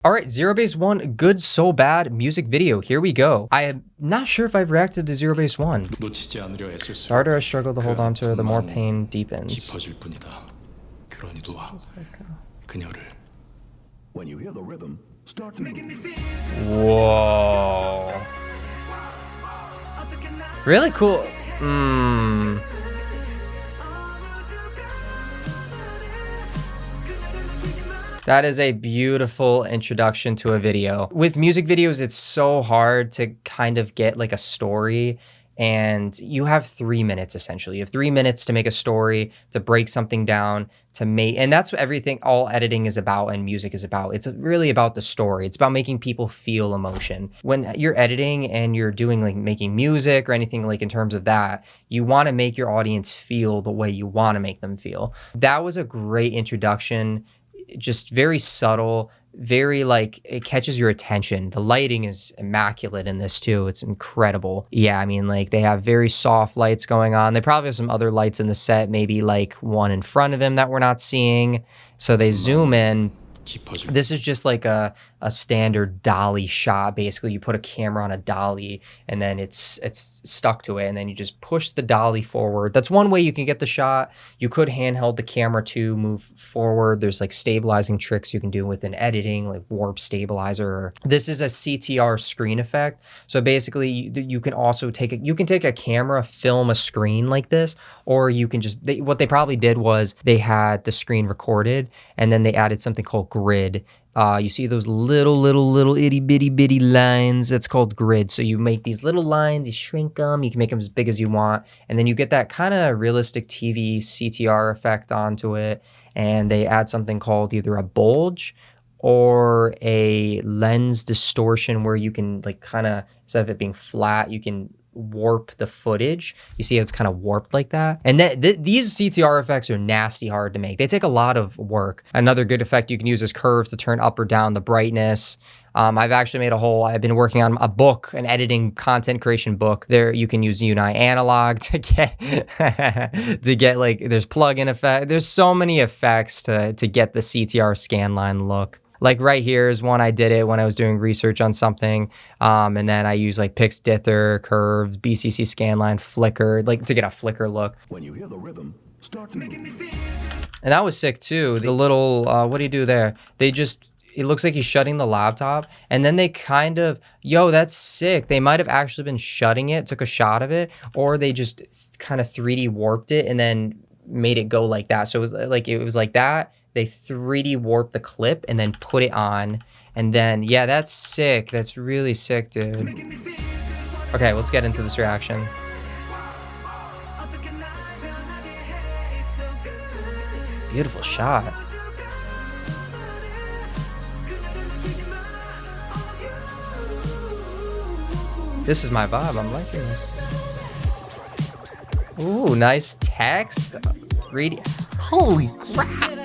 All right, ZeroBaseOne, good so bad music video. Here we go. I am not sure if I've reacted to ZeroBaseOne. The harder I struggle to hold on to her, the more pain deepens. When you hear the rhythm, start to move. Whoa. Really cool. That is a beautiful introduction to a video. With music videos, it's so hard to kind of get like a story, and you have 3 minutes essentially. You have 3 minutes to make a story, to break something down, to make, and that's what everything, all editing is about and music is about. It's really about the story. It's about making people feel emotion. When you're editing and you're doing like making music or anything like in terms of that, you want to make your audience feel the way you want to make them feel. That was a great introduction. Just very subtle, very like, it catches your attention. The lighting is immaculate in this too. It's incredible. Yeah, I mean, like they have very soft lights going on. They probably have some other lights in the set, maybe like one in front of him that we're not seeing. So they zoom in. This is just like a standard dolly shot. Basically, you put a camera on a dolly and then it's stuck to it, and then you just push the dolly forward. That's one way you can get the shot. You could handheld the camera to move forward. There's like stabilizing tricks you can do within editing, like warp stabilizer. This is a CTR screen effect. So basically, you can also take a camera, film a screen like this, or you can just, what they probably did was they had the screen recorded and then they added something called grid. You see those little itty bitty lines? That's called grid. So you make these little lines, you shrink them, you can make them as big as you want, and then you get that kind of realistic TV CTR effect onto it. And they add something called either a bulge or a lens distortion, where you can like kind of, instead of it being flat, you can warp the footage. You see how it's kind of warped like that? And these CTR effects are nasty hard to make. They take a lot of work. Another good effect you can use is curves to turn up or down the brightness. I've actually made I've been working on a book, an editing content creation book. There you can use Uni analog to get like, there's plugin effect. There's so many effects to get the CTR scanline look. Like right here is one I did it when I was doing research on something. And then I use like Pix Dither, curves, BCC scanline, flicker, like to get a flicker look. When you hear the rhythm, start to move. And that was sick too. The little, what do you do there? It looks like he's shutting the laptop, and then they kind of, that's sick. They might have actually been shutting it, took a shot of it, or they just kind of 3D warped it and then made it go like that. So it was like that. They 3D warped the clip and then put it on. And then, yeah, that's sick. That's really sick, dude. Okay, let's get into this reaction. Beautiful shot. This is my vibe. I'm liking this. Ooh, nice text. Read. Holy crap.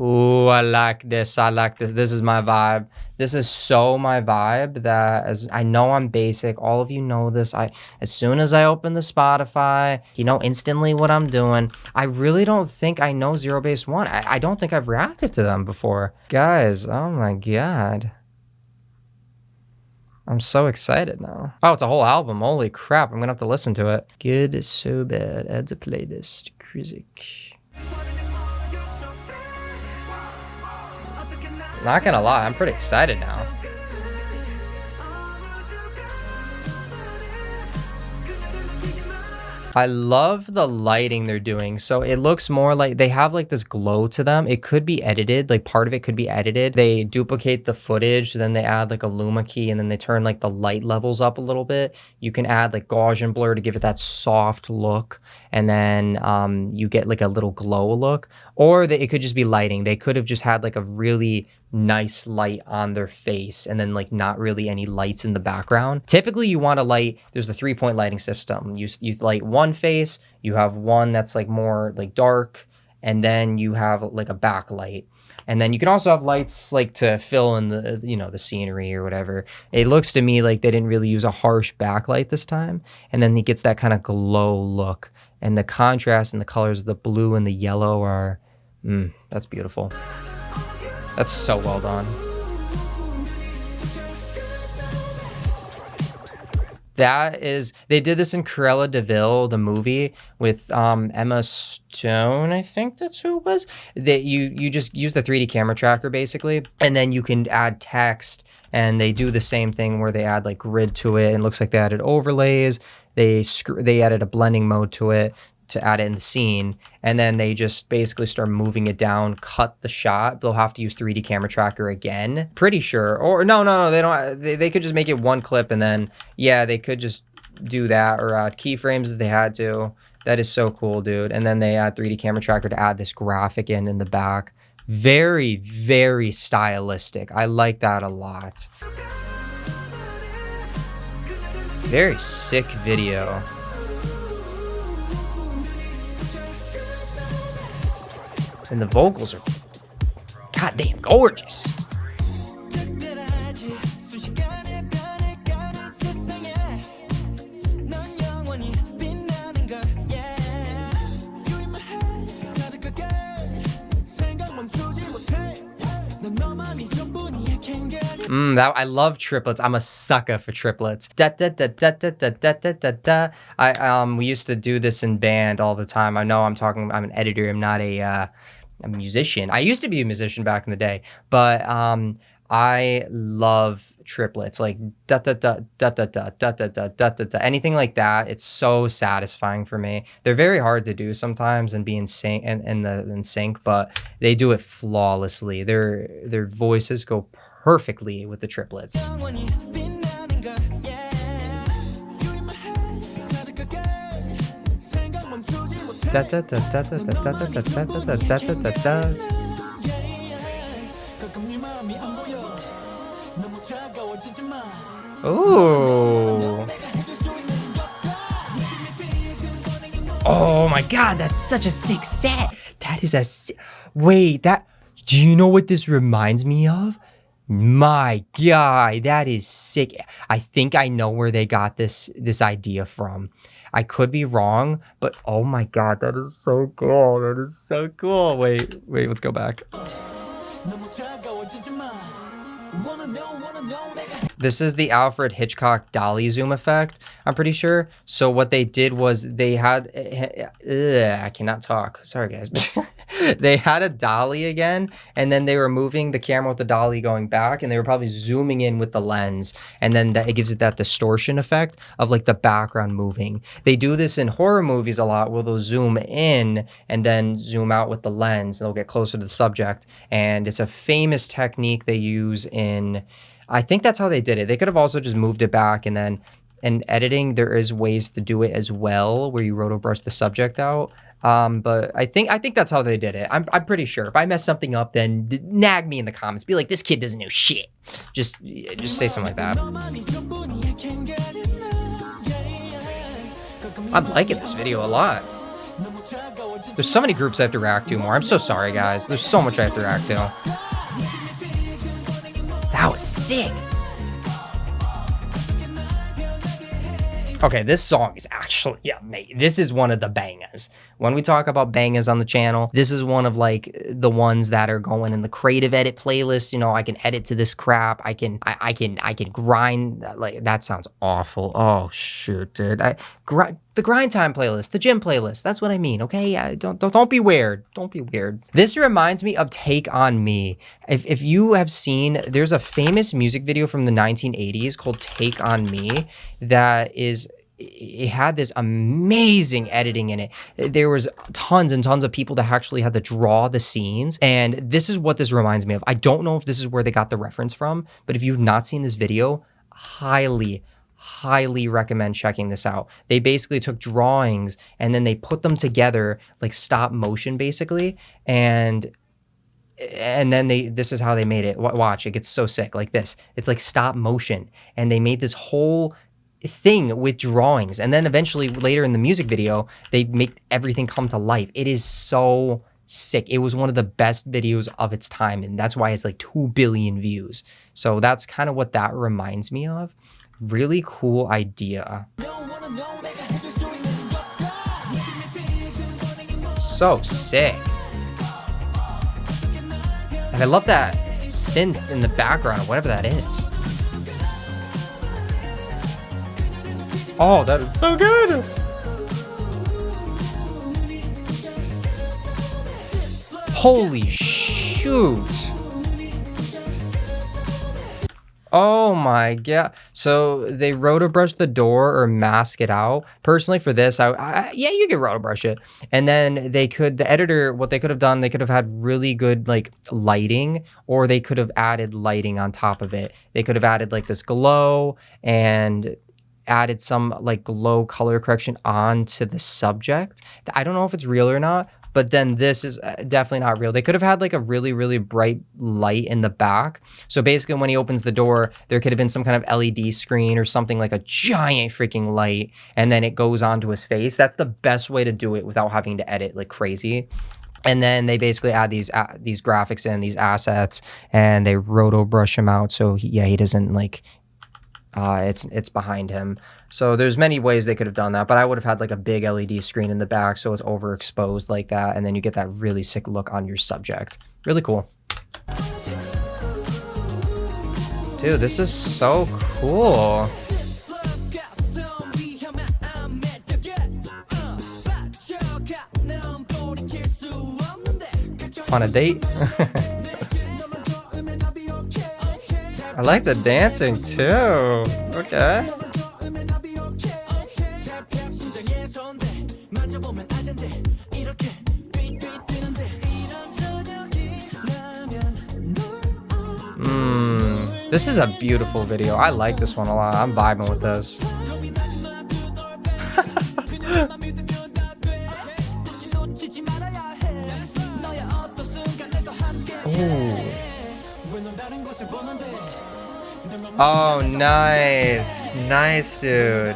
Ooh, I like this. I like this. This is my vibe. This is so my vibe that, as I know I'm basic, all of you know this. As soon as I open the Spotify, you know instantly what I'm doing. I really don't think I know ZeroBaseOne. I don't think I've reacted to them before. Guys, oh my God. I'm so excited now. Oh, it's a whole album. Holy crap. I'm gonna have to listen to it. Good so bad. Add to playlist. Music. Not gonna lie, I'm pretty excited now. I love the lighting they're doing. So it looks more like they have like this glow to them. It could be edited, like part of it could be edited. They duplicate the footage, then they add like a luma key, and then they turn like the light levels up a little bit. You can add like Gaussian blur to give it that soft look, and then you get like a little glow look. Or it could just be lighting. They could have just had like a really nice light on their face and then like not really any lights in the background. Typically you want to light, there's the 3-point lighting system. You light one face, you have one that's like more like dark, and then you have like a backlight. And then you can also have lights like to fill in the, you know, the scenery or whatever. It looks to me like they didn't really use a harsh backlight this time. And then he gets that kind of glow look. And the contrast and the colors, the blue and the yellow are, that's beautiful. That's so well done. That is, they did this in Cruella de Vil, the movie with Emma Stone, I think that's who it was. That you just use the 3D camera tracker basically, and then you can add text, and they do the same thing where they add like grid to it, and it looks like they added overlays. They added a blending mode to it to add it in the scene, and then they just basically start moving it down, cut the shot. They'll have to use 3D camera tracker again, pretty sure. Or no, they don't. They could just make it one clip, and then yeah, they could just do that or add keyframes if they had to. That is so cool, dude. And then they add 3D camera tracker to add this graphic in the back. Very, very stylistic. I like that a lot. Very sick video. And the vocals are goddamn gorgeous. I love triplets. I'm a sucker for triplets. Da da da da da da da da da da. We used to do this in band all the time. I know I'm an editor. I'm not a musician. I used to be a musician back in the day, but I love triplets, like da da da da da da da da da da da. Anything like that. It's so satisfying for me. They're very hard to do sometimes and be in sync, but they do it flawlessly. Their voices go perfectly with the triplets. Da da da da da da da da da da da da da da. Ooh. Oh my god, that's such a sick set. That is wait, do you know what this reminds me of? My god, that is sick. I think I know where they got this idea from. I could be wrong, but oh my god, that is so cool. That is so cool. Wait, let's go back. This is the Alfred Hitchcock dolly zoom effect, I'm pretty sure. So what they did was they had, I cannot talk. Sorry guys. They had a dolly again, and then they were moving the camera with the dolly going back, and they were probably zooming in with the lens, and then it gives it that distortion effect of like the background moving. They do this in horror movies a lot, where they'll zoom in and then zoom out with the lens, and they'll get closer to the subject, and it's a famous technique they use in, I think that's how they did it. They could have also just moved it back, and then in editing, there is ways to do it as well, where you rotobrush the subject out. But I think that's how they did it. I'm pretty sure. If I mess something up, then nag me in the comments. Be like, this kid doesn't know shit. Just say something like that. I'm liking this video a lot. There's so many groups I have to react to more. I'm so sorry, guys. There's so much I have to react to. That was sick. Okay, this song is actually, this is one of the bangers. When we talk about bangers on the channel, this is one of like the ones that are going in the creative edit playlist. You know, I can edit to this crap. I can grind. Like, that sounds awful. Oh shoot, dude. The grind time playlist, the gym playlist. That's what I mean. Okay, don't be weird. Don't be weird. This reminds me of Take On Me. If you have seen, there's a famous music video from the 1980s called Take On Me that is, it had this amazing editing in it. There was tons and tons of people that actually had to draw the scenes. And this is what this reminds me of. I don't know if this is where they got the reference from, but if you've not seen this video, highly recommend checking this out. They basically took drawings and then they put them together like stop motion basically. And then this is how they made it. Watch, it gets so sick like this. It's like stop motion. And they made this whole thing with drawings, and then eventually later in the music video they make everything come to life. It is so sick. It was one of the best videos of its time, and that's why it's like 2 billion views. So that's kind of what that reminds me of. Really cool idea. So sick. And I love that synth in the background, whatever that is. Oh, that is so good. Holy shoot. Oh my god. So they rotobrush the door or mask it out. Personally for this, yeah, you can rotobrush it. And then the editor, what they could have done, they could have had really good like lighting, or they could have added lighting on top of it. They could have added like this glow and added some like glow color correction onto the subject. I don't know if it's real or not, but then this is definitely not real. They could have had like a really, really bright light in the back. So basically when he opens the door, there could have been some kind of LED screen or something, like a giant freaking light, and then it goes onto his face. That's the best way to do it without having to edit like crazy. And then they basically add these graphics in, these assets, and they roto brush him out. So he doesn't like, it's behind him. So there's many ways they could have done that, but I would have had like a big LED screen in the back so it's overexposed like that, and then you get that really sick look on your subject. Really cool. Dude, this is so cool. On a date? I like the dancing too. Okay. This is a beautiful video. I like this one a lot. I'm vibing with this. Ooh. Oh, nice. Nice, dude.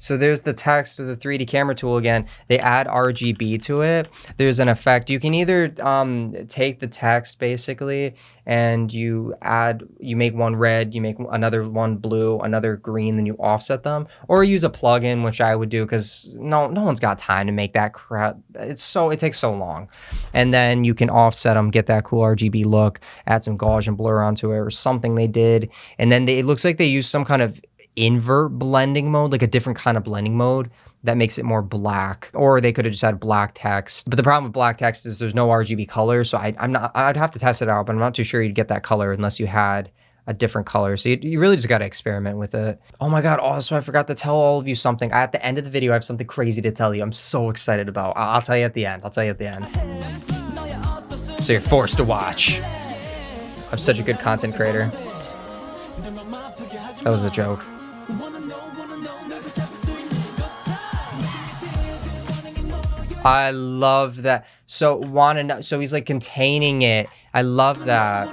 So there's the text of the 3D camera tool again. They add RGB to it. There's an effect. You can either take the text basically and you make one red, you make another one blue, another green, then you offset them, or use a plugin, which I would do because no one's got time to make that crap. It takes so long. And then you can offset them, get that cool RGB look, add some Gaussian blur onto it or something they did. And then it looks like they use some kind of invert blending mode, like a different kind of blending mode that makes it more black, or they could have just had black text. But the problem with black text is there's no RGB color, so I'd have to test it out, but I'm not too sure you'd get that color unless you had a different color. So you really just got to experiment with it. Oh my god, also I forgot to tell all of you something. At the end of the video I have something crazy to tell you. I'm so excited about. I'll tell you at the end. So you're forced to watch. I'm such a good content creator. That was a joke. I love that. So he's like containing it. I love that.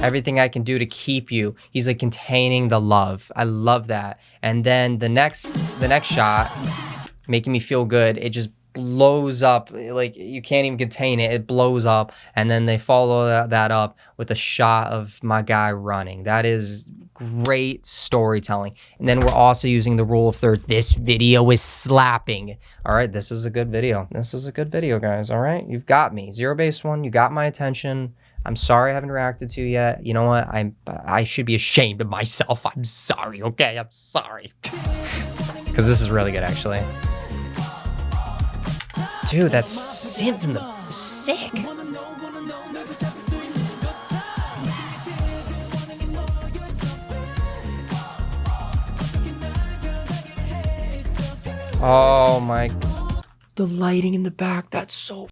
Everything I can do to keep you. He's like containing the love. I love that. And then the next shot, making me feel good, it just blows up. Like you can't even contain it. It blows up. And then they follow that up with a shot of my guy running. That is great storytelling. And then we're also using the rule of thirds. This video is slapping. All right, this is a good video. This is a good video, guys. All right, you've got me. ZeroBaseOne, you got my attention. I'm sorry I haven't reacted to yet. You know what? I should be ashamed of myself. I'm sorry, okay? I'm sorry. Because this is really good, actually. Dude, that synth in the sick. Oh my, the lighting in the back, that's so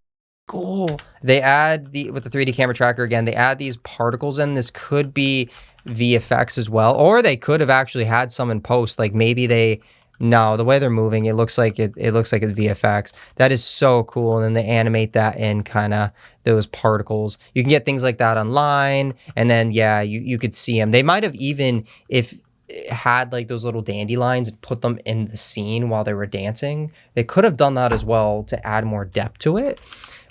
cool. They add with the 3D camera tracker again, they add these particles in. This could be VFX as well, or they could have actually had some in post. Like maybe no, the way they're moving, it looks like it's VFX. That is so cool. And then they animate that in kind of those particles. You can get things like that online. And then, yeah, you could see them. They might have even, if had like those little dandelions and put them in the scene while they were dancing, they could have done that as well to add more depth to it.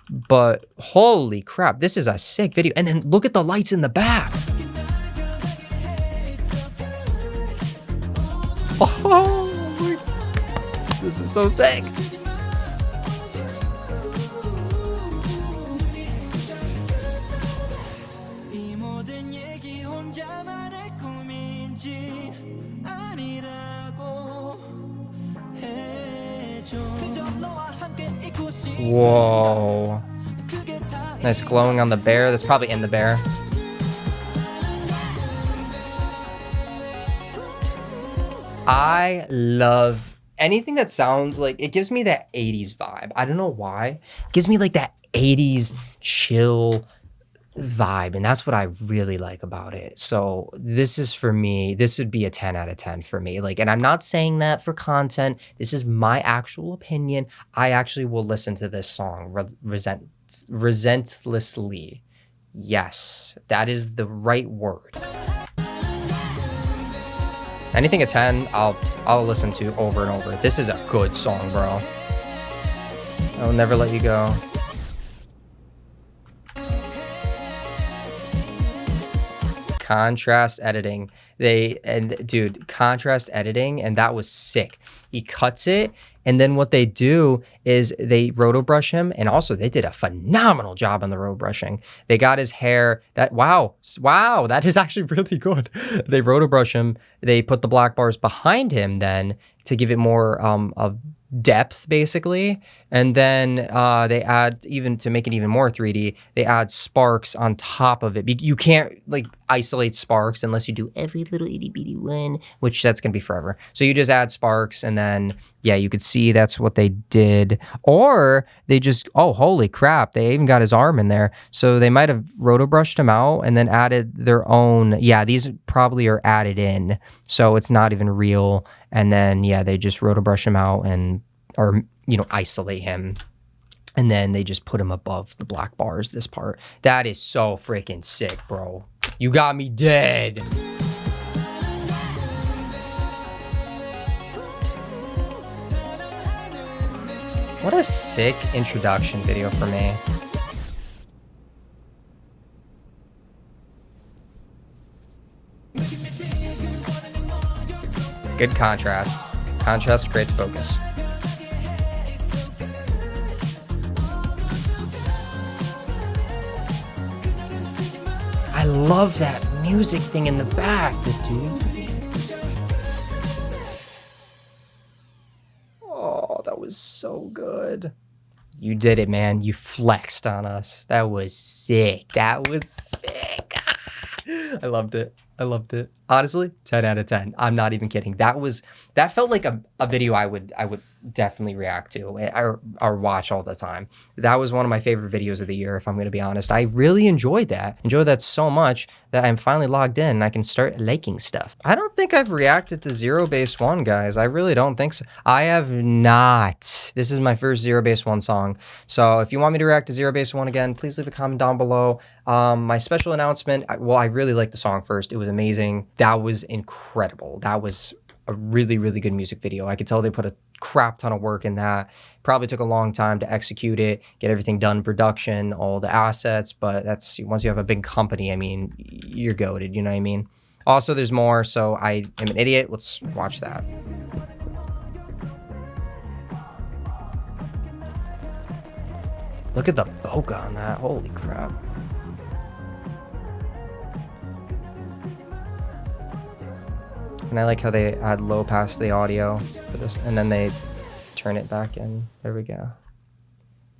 But holy crap, this is a sick video. And then look at the lights in the back. Oh, this is so sick. Whoa. Nice glowing on the bear. That's probably in the bear. I love anything that sounds like, it gives me that 80s vibe. I don't know why. It gives me like that 80s chill vibe, and that's what I really like about it. So this is, for me, this would be a 10 out of 10 for me. Like, and I'm not saying that for content. This is my actual opinion. I actually will listen to this song relentlessly. Yes, that is the right word. Anything at 10, I'll listen to over and over. This is a good song, bro. I'll never let you go. Contrast editing. Dude, contrast editing, and that was sick. He cuts it, and then what they do is they roto brush him, and also they did a phenomenal job on the roto brushing. They got his hair, wow, that is actually really good. They roto brush him, they put the black bars behind him then to give it more of depth, basically, and then they add, even to make it even more 3D, they add sparks on top of it. You can't like isolate sparks unless you do every little itty bitty one, which that's gonna be forever. So you just add sparks, and then yeah, you could see that's what they did. Or they just, oh holy crap, they even got his arm in there. So they might have roto brushed him out and then added their own. Yeah, these probably are added in, so it's not even real. And then yeah, they just roto brush him out or isolate him, and then they just put him above the black bars, this part. That is so freaking sick, bro. You got me dead. What a sick introduction video for me. Good contrast. Contrast creates focus. I love that music thing in the back, dude. Oh, that was so good. You did it, man. You flexed on us. That was sick. That was sick. I loved it. I loved it. Honestly, 10 out of 10. I'm not even kidding. That felt like a video I would definitely react to or watch all the time. That was one of my favorite videos of the year, if I'm going to be honest. I really enjoyed that so much that I'm finally logged in and I can start liking stuff. I don't think I've reacted to ZeroBaseOne, guys. I really don't think so. I have not. This is my first ZeroBaseOne song. So if you want me to react to ZeroBaseOne again, please leave a comment down below. My special announcement, I really liked the song first. It was amazing. That was incredible. That was a really, really good music video. I could tell they put a crap ton of work in that. Probably took a long time to execute it, get everything done, production, all the assets, but that's, once you have a big company, I mean, you're goated, you know what I mean? Also, there's more, so I am an idiot. Let's watch that. Look at the bokeh on that, holy crap. And I like how they add low pass the audio for this, and then they turn it back in. There we go.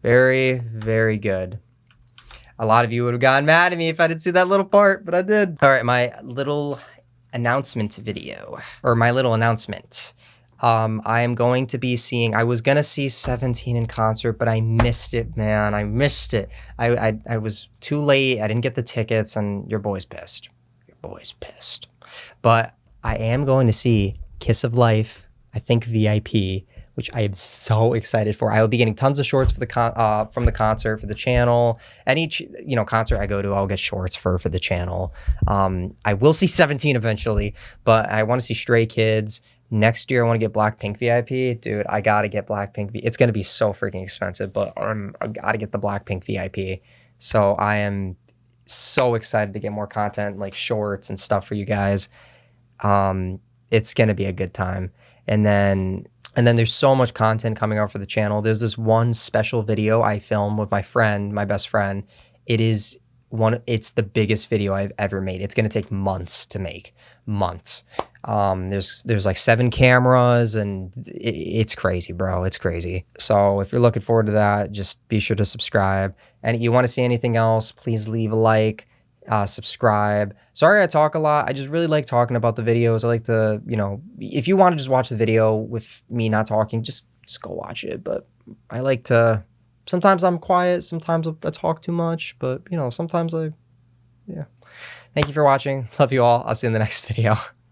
Very, very good. A lot of you would have gotten mad at me if I didn't see that little part, but I did. All right, my little announcement video, or my little announcement. I am going to be seeing, I was gonna see 17 in concert, but I missed it, man. I missed it. I was too late. I didn't get the tickets, and your boy's pissed. Your boy's pissed. But I am going to see Kiss of Life, I think VIP, which I am so excited for. I will be getting tons of shorts for the from the concert for the channel. Any concert I go to, I'll get shorts for the channel. I will see 17 eventually, but I want to see Stray Kids, Next year, I want to get Blackpink VIP. Dude, I got to get Blackpink VIP. It's going to be so freaking expensive, but I got to get the Blackpink VIP. So I am so excited to get more content, like shorts and stuff for you guys. It's going to be a good time. And then there's so much content coming out for the channel. There's this one special video I filmed with my friend, my best friend. It's the biggest video I've ever made. It's going to take months to make, months. There's like 7 cameras and it's crazy, bro. It's crazy. So if you're looking forward to that, just be sure to subscribe. And if you want to see anything else, please leave a like, subscribe. Sorry I talk a lot. I just really like talking about the videos. I like to, if you want to just watch the video with me not talking, just go watch it. But I like to, sometimes I'm quiet, sometimes I talk too much, but sometimes yeah. Thank you for watching. Love you all. I'll see you in the next video.